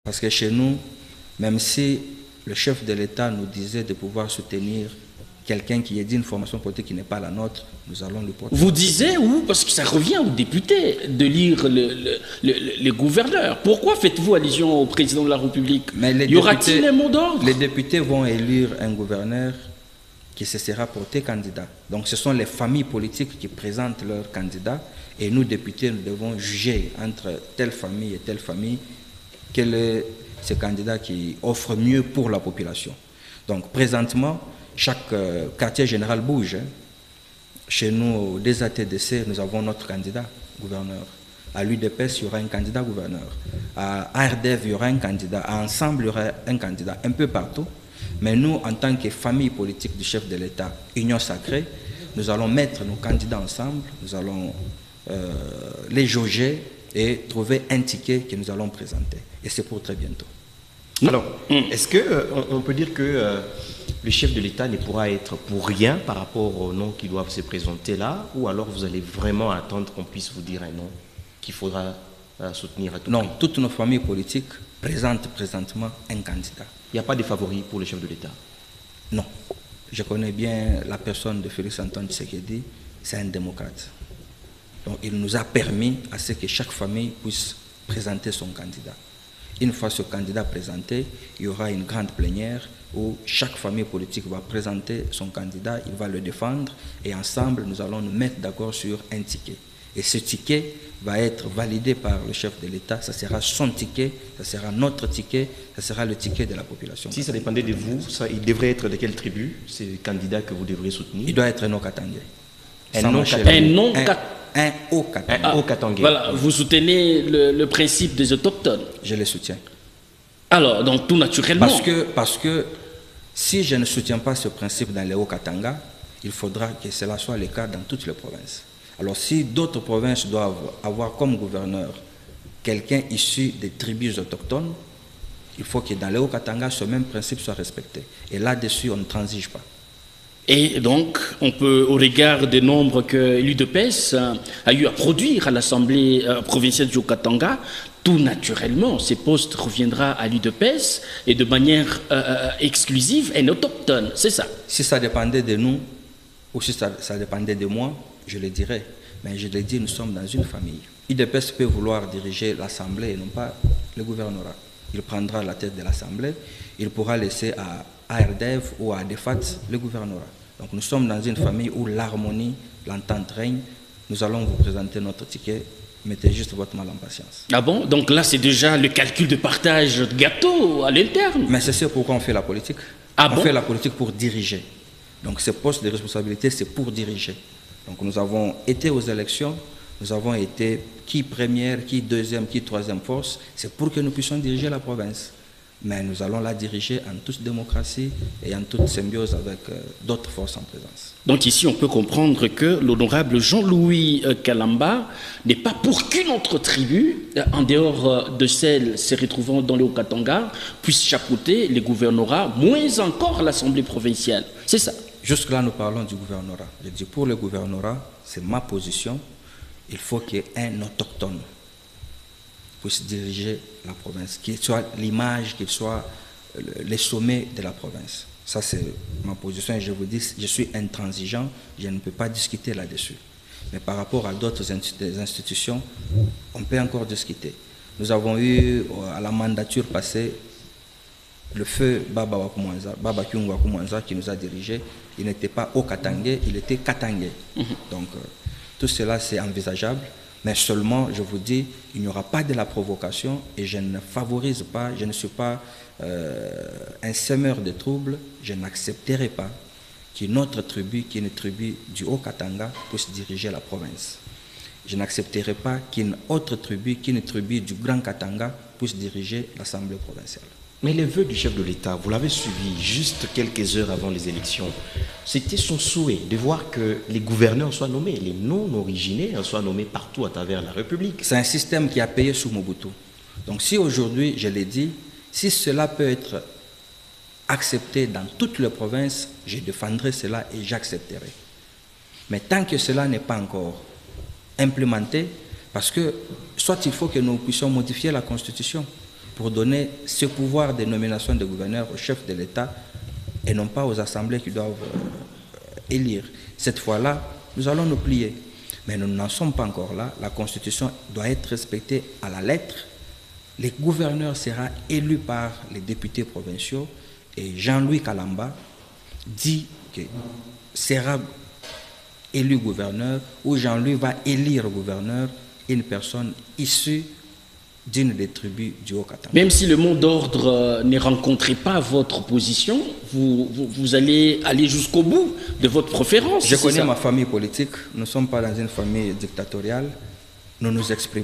Parce que chez nous, même si le chef de l'État nous disait de pouvoir soutenir quelqu'un qui ait dit une formation politique qui n'est pas la nôtre, nous allons le porter. Vous disiez où? Parce que ça revient aux députés de lire les gouverneurs. Pourquoi faites-vous allusion au président de la République? Y aura-t-il un mot d'ordre? Les députés vont élire un gouverneur qui se sera porté candidat. Donc ce sont les familles politiques qui présentent leurs candidats et nous, députés, nous devons juger entre telle famille et telle famille quel est ce candidat qui offre mieux pour la population. Donc présentement, chaque quartier général bouge. Chez nous, au DSATDC, nous avons notre candidat gouverneur. À l'UDPS, il y aura un candidat gouverneur. À ARDEV, il y aura un candidat. À Ensemble, il y aura un candidat. Un peu partout. Mais nous, en tant que famille politique du chef de l'État, Union Sacrée, nous allons mettre nos candidats ensemble, nous allons les jauger et trouver un ticket que nous allons présenter. Et c'est pour très bientôt. Alors, est-ce qu'on peut dire que le chef de l'État ne pourra être pour rien par rapport aux noms qui doivent se présenter là, ou alors vous allez vraiment attendre qu'on puisse vous dire un nom qu'il faudra soutenir à tout prix? Non, toutes nos familles politiques présentent présentement un candidat. Il n'y a pas de favoris pour le chef de l'État? Non. Je connais bien la personne de Félix Antoine Tshisekedi, c'est un démocrate. Donc il nous a permis à ce que chaque famille puisse présenter son candidat. Une fois ce candidat présenté, il y aura une grande plénière où chaque famille politique va présenter son candidat, il va le défendre et ensemble nous allons nous mettre d'accord sur un ticket. Et ce ticket va être validé par le chef de l'État, ça sera son ticket, ça sera notre ticket, ça sera le ticket de la population. Si ça dépendait de vous, il devrait être de quelle tribu, ce candidat que vous devriez soutenir? Il doit être un Okatangé. Un Okatangé. Voilà, vous soutenez le principe des autochtones? Je le soutiens. Alors, donc tout naturellement. Parce que si je ne soutiens pas ce principe dans les Haut-Katanga, il faudra que cela soit le cas dans toutes les provinces. Alors si d'autres provinces doivent avoir comme gouverneur quelqu'un issu des tribus autochtones, il faut que dans les Haut-Katanga, ce même principe soit respecté. Et là-dessus, on ne transige pas. Et donc, on peut, au regard des nombres que l'UDPS a eu à produire à l'Assemblée provinciale du Haut-Katanga, tout naturellement, ces postes reviendra à l'UDPS et de manière exclusive un autochtone, c'est ça? Si ça dépendait de nous, ou si ça dépendait de moi, je le dirais. Mais je le dis, nous sommes dans une famille. l'UDPS peut vouloir diriger l'Assemblée et non pas le gouvernorat. Il prendra la tête de l'Assemblée, il pourra laisser à ARDEV ou à DEFAT le gouvernorat. Donc nous sommes dans une famille où l'harmonie, l'entente règne. Nous allons vous présenter notre ticket. Mettez juste votre mal en patience. Ah bon? Donc là, c'est déjà le calcul de partage de gâteau à l'interne. Mais c'est pourquoi on fait la politique. Ah on bon? fait la politique pour diriger. Donc ce poste de responsabilité, c'est pour diriger. Donc nous avons été aux élections, nous avons été qui première, qui deuxième, qui troisième force. C'est pour que nous puissions diriger la province. Mais nous allons la diriger en toute démocratie et en toute symbiose avec d'autres forces en présence. Donc ici, on peut comprendre que l'honorable Jean-Louis Kalamba n'est pas pour qu'une autre tribu, en dehors de celle se retrouvant dans le Haut-Katanga, puisse chapeauter les gouvernorats, moins encore l'Assemblée provinciale. C'est ça? Jusque-là, nous parlons du gouvernorat. Je dis pour le gouvernorat, c'est ma position, il faut qu'il y ait un autochtone puisse diriger la province, qu'il soit l'image, qu'il soit les sommets de la province. Ça, c'est ma position et je vous dis, je suis intransigeant, je ne peux pas discuter là-dessus. Mais par rapport à d'autres institutions, on peut encore discuter. Nous avons eu, à la mandature passée, le feu Baba Kyungu Wakumwanza qui nous a dirigés. Il n'était pas au Katangé, il était Katangé. Donc, tout cela, c'est envisageable. Mais seulement, je vous dis, il n'y aura pas de la provocation et je ne favorise pas, je ne suis pas un semeur de troubles, je n'accepterai pas qu'une autre tribu, qui est une tribu du Haut-Katanga, puisse diriger la province. Je n'accepterai pas qu'une autre tribu, qui est une tribu du Grand Katanga, puisse diriger l'Assemblée provinciale. Mais les vœux du chef de l'État, vous l'avez suivi juste quelques heures avant les élections. C'était son souhait de voir que les gouverneurs soient nommés, les non-originaires soient nommés partout à travers la République. C'est un système qui a payé sous Mobutu. Donc si aujourd'hui, je l'ai dit, si cela peut être accepté dans toutes les provinces, je défendrai cela et j'accepterai. Mais tant que cela n'est pas encore implémenté, parce que soit il faut que nous puissions modifier la Constitution, pour donner ce pouvoir de nomination de gouverneurs au chef de l'État et non pas aux assemblées qui doivent élire. Cette fois-là, nous allons nous plier. Mais nous n'en sommes pas encore là. La Constitution doit être respectée à la lettre. Le gouverneur sera élu par les députés provinciaux et Jean-Louis Kalamba dit que sera élu gouverneur ou Jean-Louis va élire gouverneur une personne issue d'une des tribus du Haut-Katanga. Même si le mot d'ordre ne rencontrait pas votre position, vous allez aller jusqu'au bout de votre préférence. Je connais ma famille politique, nous ne sommes pas dans une famille dictatoriale, nous nous exprimons.